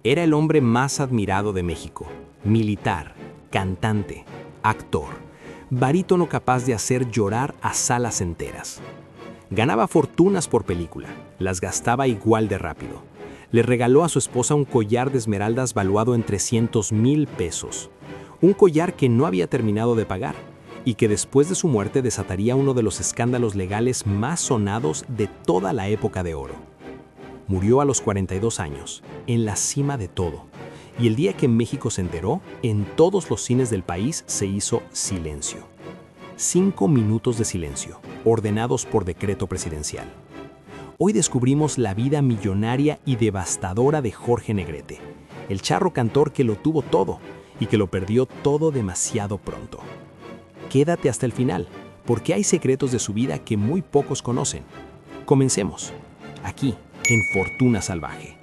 Era el hombre más admirado de México, militar, cantante, actor, barítono capaz de hacer llorar a salas enteras. Ganaba fortunas por película, las gastaba igual de rápido. Le regaló a su esposa un collar de esmeraldas valuado en 300,000 pesos, un collar que no había terminado de pagar y que después de su muerte desataría uno de los escándalos legales más sonados de toda la época de oro. Murió a los 42 años, en la cima de todo, y el día que México se enteró, en todos los cines del país se hizo silencio. 5 minutos de silencio, ordenados por decreto presidencial. Hoy descubrimos la vida millonaria y devastadora de Jorge Negrete, el charro cantor que lo tuvo todo y que lo perdió todo demasiado pronto. Quédate hasta el final, porque hay secretos de su vida que muy pocos conocen. Comencemos, aquí, en Fortuna Salvaje.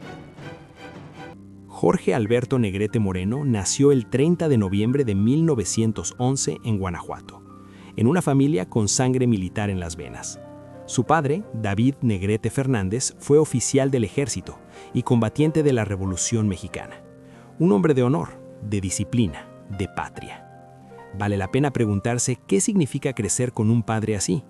Jorge Alberto Negrete Moreno nació el 30 de noviembre de 1911 en Guanajuato, en una familia con sangre militar en las venas. Su padre, David Negrete Fernández, fue oficial del ejército y combatiente de la Revolución Mexicana. Un hombre de honor, de disciplina, de patria. Vale la pena preguntarse qué significa crecer con un padre así.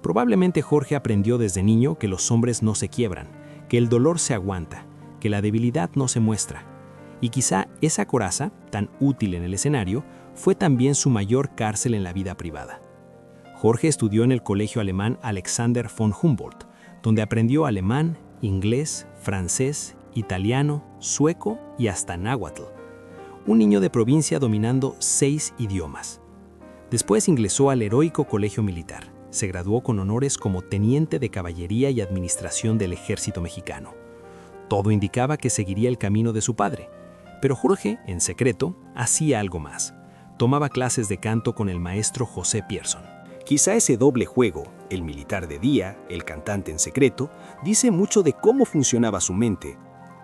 Probablemente Jorge aprendió desde niño que los hombres no se quiebran, que el dolor se aguanta, que la debilidad no se muestra. Y quizá esa coraza, tan útil en el escenario, fue también su mayor cárcel en la vida privada. Jorge estudió en el colegio alemán Alexander von Humboldt, donde aprendió alemán, inglés, francés, italiano, sueco y hasta náhuatl. Un niño de provincia dominando 6 idiomas. Después ingresó al heroico colegio militar. Se graduó con honores como teniente de caballería y administración del ejército mexicano. Todo indicaba que seguiría el camino de su padre, pero Jorge, en secreto, hacía algo más. Tomaba clases de canto con el maestro José Pierson. Quizá ese doble juego, el militar de día, el cantante en secreto, dice mucho de cómo funcionaba su mente.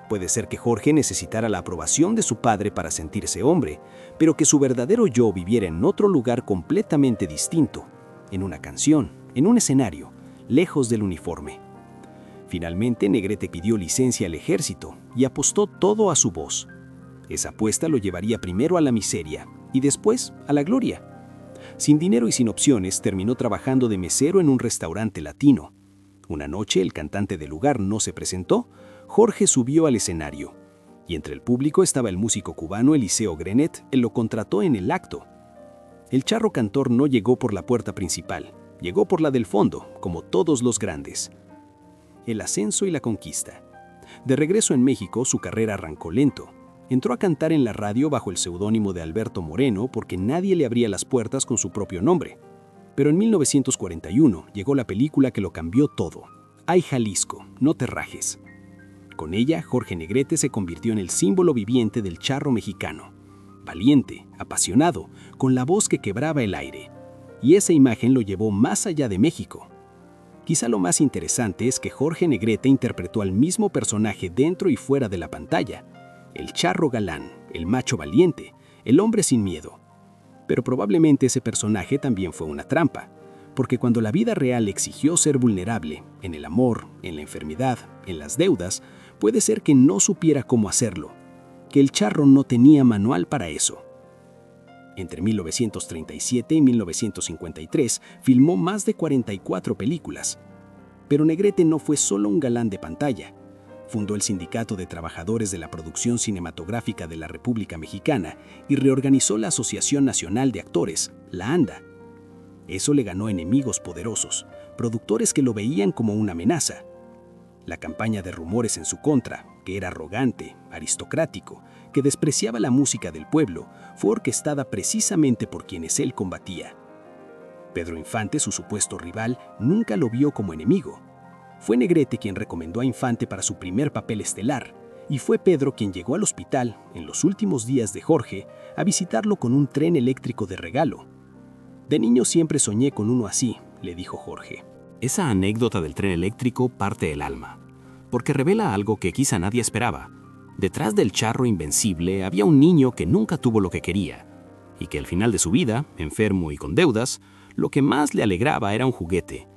Puede ser que Jorge necesitara la aprobación de su padre para sentirse hombre, pero que su verdadero yo viviera en otro lugar completamente distinto, en una canción, en un escenario, lejos del uniforme. Finalmente, Negrete pidió licencia al ejército y apostó todo a su voz. Esa apuesta lo llevaría primero a la miseria y después a la gloria. Sin dinero y sin opciones, terminó trabajando de mesero en un restaurante latino. Una noche, el cantante del lugar no se presentó. Jorge subió al escenario, y entre el público estaba el músico cubano Eliseo Grenet, él lo contrató en el acto. El charro cantor no llegó por la puerta principal, llegó por la del fondo, como todos los grandes. El ascenso y la conquista. De regreso en México, su carrera arrancó lento. Entró a cantar en la radio bajo el seudónimo de Alberto Moreno porque nadie le abría las puertas con su propio nombre. Pero en 1941 llegó la película que lo cambió todo. ¡Ay, Jalisco, no te rajes! Con ella, Jorge Negrete se convirtió en el símbolo viviente del charro mexicano. Valiente, apasionado, con la voz que quebraba el aire. Y esa imagen lo llevó más allá de México. Quizá lo más interesante es que Jorge Negrete interpretó al mismo personaje dentro y fuera de la pantalla. El charro galán, el macho valiente, el hombre sin miedo. Pero probablemente ese personaje también fue una trampa, porque cuando la vida real exigió ser vulnerable, en el amor, en la enfermedad, en las deudas, puede ser que no supiera cómo hacerlo, que el charro no tenía manual para eso. Entre 1937 y 1953 filmó más de 44 películas. Pero Negrete no fue solo un galán de pantalla. Fundó el Sindicato de Trabajadores de la Producción Cinematográfica de la República Mexicana y reorganizó la Asociación Nacional de Actores, la ANDA. Eso le ganó enemigos poderosos, productores que lo veían como una amenaza. La campaña de rumores en su contra, que era arrogante, aristocrático, que despreciaba la música del pueblo, fue orquestada precisamente por quienes él combatía. Pedro Infante, su supuesto rival, nunca lo vio como enemigo. Fue Negrete quien recomendó a Infante para su primer papel estelar, y fue Pedro quien llegó al hospital, en los últimos días de Jorge, a visitarlo con un tren eléctrico de regalo. «De niño siempre soñé con uno así», le dijo Jorge. Esa anécdota del tren eléctrico parte el alma, porque revela algo que quizá nadie esperaba. Detrás del charro invencible había un niño que nunca tuvo lo que quería, y que al final de su vida, enfermo y con deudas, lo que más le alegraba era un juguete.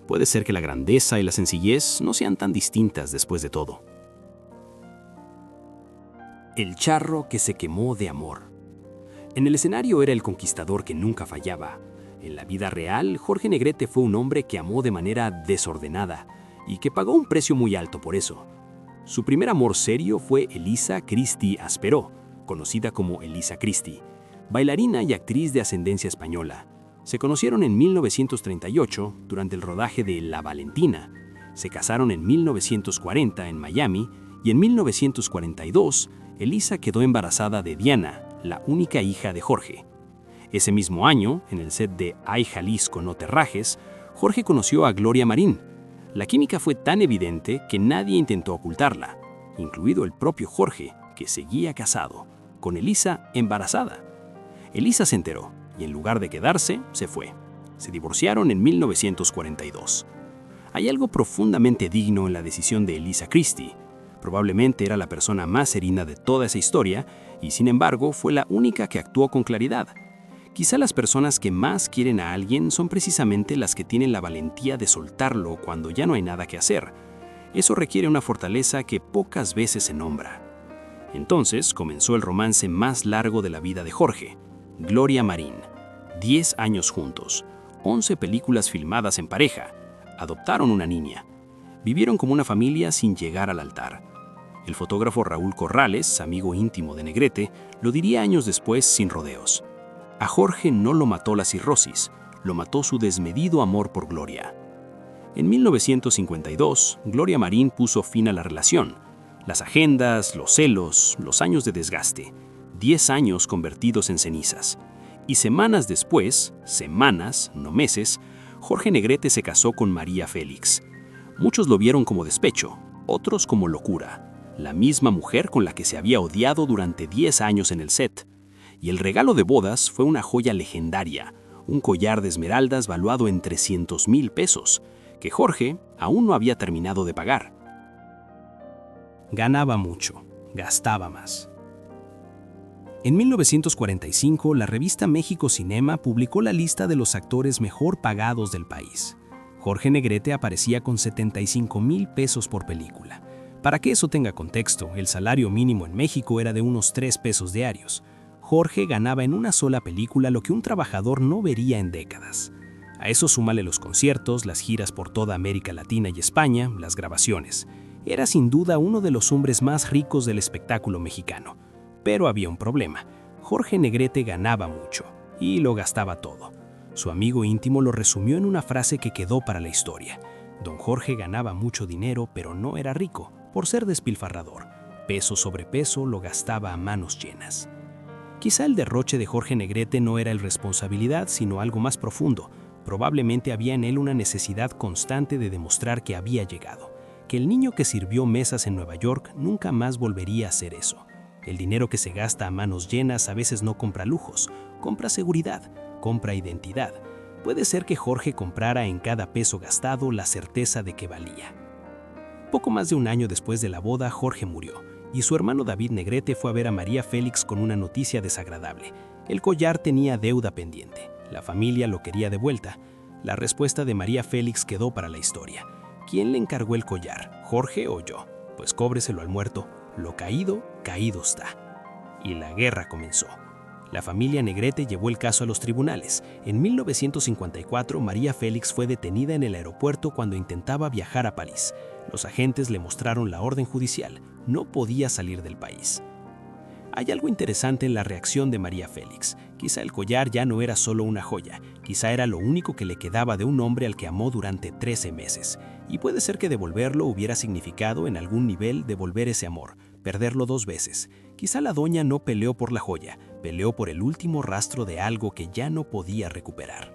Puede ser que la grandeza y la sencillez no sean tan distintas después de todo. El charro que se quemó de amor. En el escenario era el conquistador que nunca fallaba. En la vida real, Jorge Negrete fue un hombre que amó de manera desordenada y que pagó un precio muy alto por eso. Su primer amor serio fue Elisa Christie Asperó, conocida como Elisa Christie, bailarina y actriz de ascendencia española. Se conocieron en 1938 durante el rodaje de La Valentina. Se casaron en 1940 en Miami y en 1942 Elisa quedó embarazada de Diana, la única hija de Jorge. Ese mismo año, en el set de Ay Jalisco no te rajes, Jorge conoció a Gloria Marín. La química fue tan evidente que nadie intentó ocultarla, incluido el propio Jorge, que seguía casado, con Elisa embarazada. Elisa se enteró y en lugar de quedarse, se fue. Se divorciaron en 1942. Hay algo profundamente digno en la decisión de Elisa Christie. Probablemente era la persona más serena de toda esa historia y, sin embargo, fue la única que actuó con claridad. Quizá las personas que más quieren a alguien son precisamente las que tienen la valentía de soltarlo cuando ya no hay nada que hacer. Eso requiere una fortaleza que pocas veces se nombra. Entonces comenzó el romance más largo de la vida de Jorge, Gloria Marín. 10 años juntos, 11 películas filmadas en pareja, adoptaron una niña. Vivieron como una familia sin llegar al altar. El fotógrafo Raúl Corrales, amigo íntimo de Negrete, lo diría años después sin rodeos. A Jorge no lo mató la cirrosis, lo mató su desmedido amor por Gloria. En 1952, Gloria Marín puso fin a la relación. Las agendas, los celos, los años de desgaste, 10 años convertidos en cenizas. Y semanas después, semanas, no meses, Jorge Negrete se casó con María Félix. Muchos lo vieron como despecho, otros como locura. La misma mujer con la que se había odiado durante 10 años en el set. Y el regalo de bodas fue una joya legendaria, un collar de esmeraldas valuado en 300,000 pesos, que Jorge aún no había terminado de pagar. Ganaba mucho, gastaba más. En 1945, la revista México Cinema publicó la lista de los actores mejor pagados del país. Jorge Negrete aparecía con 75,000 pesos por película. Para que eso tenga contexto, el salario mínimo en México era de unos 3 pesos diarios. Jorge ganaba en una sola película lo que un trabajador no vería en décadas. A eso súmale los conciertos, las giras por toda América Latina y España, las grabaciones. Era sin duda uno de los hombres más ricos del espectáculo mexicano. Pero había un problema. Jorge Negrete ganaba mucho y lo gastaba todo. Su amigo íntimo lo resumió en una frase que quedó para la historia. Don Jorge ganaba mucho dinero, pero no era rico, por ser despilfarrador. Peso sobre peso lo gastaba a manos llenas. Quizá el derroche de Jorge Negrete no era irresponsabilidad, sino algo más profundo. Probablemente había en él una necesidad constante de demostrar que había llegado, que el niño que sirvió mesas en Nueva York nunca más volvería a hacer eso. El dinero que se gasta a manos llenas a veces no compra lujos, compra seguridad, compra identidad. Puede ser que Jorge comprara en cada peso gastado la certeza de que valía. Poco más de un año después de la boda, Jorge murió, y su hermano David Negrete fue a ver a María Félix con una noticia desagradable. El collar tenía deuda pendiente. La familia lo quería de vuelta. La respuesta de María Félix quedó para la historia. ¿Quién le encargó el collar, Jorge o yo? Pues cóbreselo al muerto. Lo caído, caído está. Y la guerra comenzó. La familia Negrete llevó el caso a los tribunales. En 1954, María Félix fue detenida en el aeropuerto cuando intentaba viajar a París. Los agentes le mostraron la orden judicial. No podía salir del país. Hay algo interesante en la reacción de María Félix. Quizá el collar ya no era solo una joya. Quizá era lo único que le quedaba de un hombre al que amó durante 13 meses. Y puede ser que devolverlo hubiera significado en algún nivel devolver ese amor, perderlo 2 veces. Quizá la doña no peleó por la joya, peleó por el último rastro de algo que ya no podía recuperar.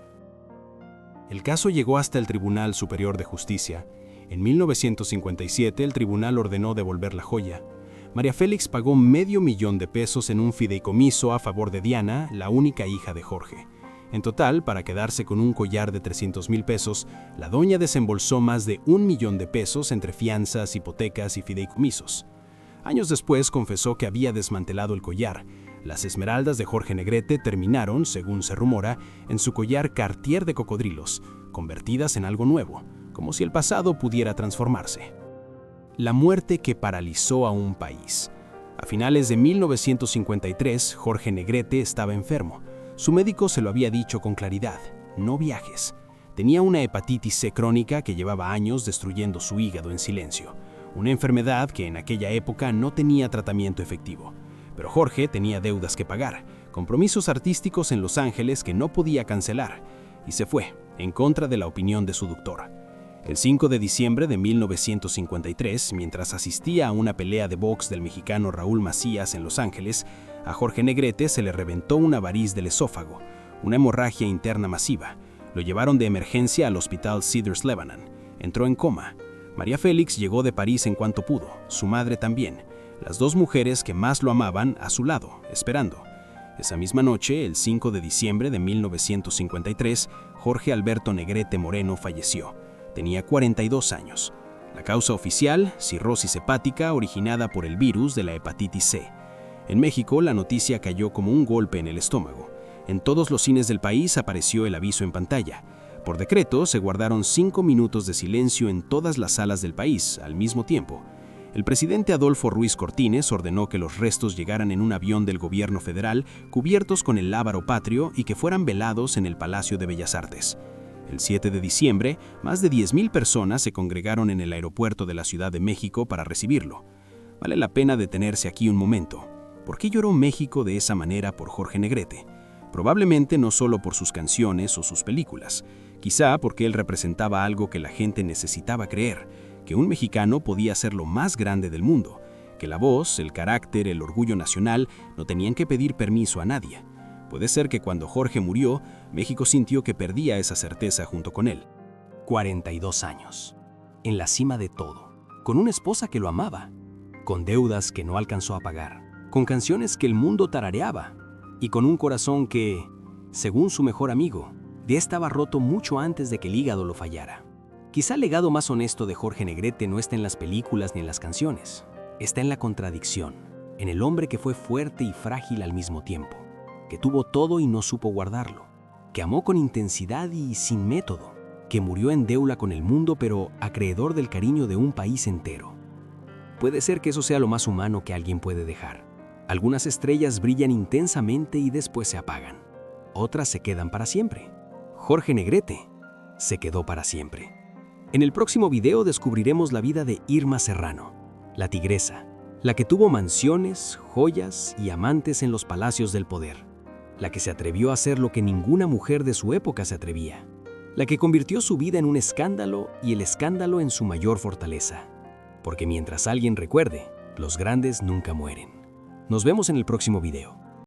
El caso llegó hasta el Tribunal Superior de Justicia. En 1957, el tribunal ordenó devolver la joya. María Félix pagó $500,000 en un fideicomiso a favor de Diana, la única hija de Jorge. En total, para quedarse con un collar de 300,000 pesos, la doña desembolsó más de $1,000,000 entre fianzas, hipotecas y fideicomisos. Años después confesó que había desmantelado el collar. Las esmeraldas de Jorge Negrete terminaron, según se rumora, en su collar Cartier de cocodrilos, convertidas en algo nuevo, como si el pasado pudiera transformarse. La muerte que paralizó a un país. A finales de 1953, Jorge Negrete estaba enfermo. Su médico se lo había dicho con claridad: no viajes. Tenía una hepatitis C crónica que llevaba años destruyendo su hígado en silencio, una enfermedad que en aquella época no tenía tratamiento efectivo. Pero Jorge tenía deudas que pagar, compromisos artísticos en Los Ángeles que no podía cancelar, y se fue, en contra de la opinión de su doctor. El 5 de diciembre de 1953, mientras asistía a una pelea de box del mexicano Raúl Macías en Los Ángeles, a Jorge Negrete se le reventó una variz del esófago, una hemorragia interna masiva. Lo llevaron de emergencia al hospital Cedars-Lebanon. Entró en coma. María Félix llegó de París en cuanto pudo, su madre también, las dos mujeres que más lo amaban a su lado, esperando. Esa misma noche, el 5 de diciembre de 1953, Jorge Alberto Negrete Moreno falleció. Tenía 42 años. La causa oficial, cirrosis hepática originada por el virus de la hepatitis C. En México, la noticia cayó como un golpe en el estómago. En todos los cines del país apareció el aviso en pantalla. Por decreto, se guardaron 5 minutos de silencio en todas las salas del país, al mismo tiempo. El presidente Adolfo Ruiz Cortines ordenó que los restos llegaran en un avión del gobierno federal cubiertos con el lábaro patrio y que fueran velados en el Palacio de Bellas Artes. El 7 de diciembre, más de 10,000 personas se congregaron en el aeropuerto de la Ciudad de México para recibirlo. Vale la pena detenerse aquí un momento. ¿Por qué lloró México de esa manera por Jorge Negrete? Probablemente no solo por sus canciones o sus películas, quizá porque él representaba algo que la gente necesitaba creer, que un mexicano podía ser lo más grande del mundo, que la voz, el carácter, el orgullo nacional no tenían que pedir permiso a nadie. Puede ser que cuando Jorge murió, México sintió que perdía esa certeza junto con él. 42 años, en la cima de todo, con una esposa que lo amaba, con deudas que no alcanzó a pagar, con canciones que el mundo tarareaba y con un corazón que, según su mejor amigo, ya estaba roto mucho antes de que el hígado lo fallara. Quizá el legado más honesto de Jorge Negrete no está en las películas ni en las canciones, está en la contradicción, en el hombre que fue fuerte y frágil al mismo tiempo, que tuvo todo y no supo guardarlo, que amó con intensidad y sin método, que murió en deuda con el mundo pero acreedor del cariño de un país entero. Puede ser que eso sea lo más humano que alguien puede dejar. Algunas estrellas brillan intensamente y después se apagan. Otras se quedan para siempre. Jorge Negrete se quedó para siempre. En el próximo video descubriremos la vida de Irma Serrano, la tigresa, la que tuvo mansiones, joyas y amantes en los palacios del poder, la que se atrevió a hacer lo que ninguna mujer de su época se atrevía, la que convirtió su vida en un escándalo y el escándalo en su mayor fortaleza. Porque mientras alguien recuerde, los grandes nunca mueren. Nos vemos en el próximo video.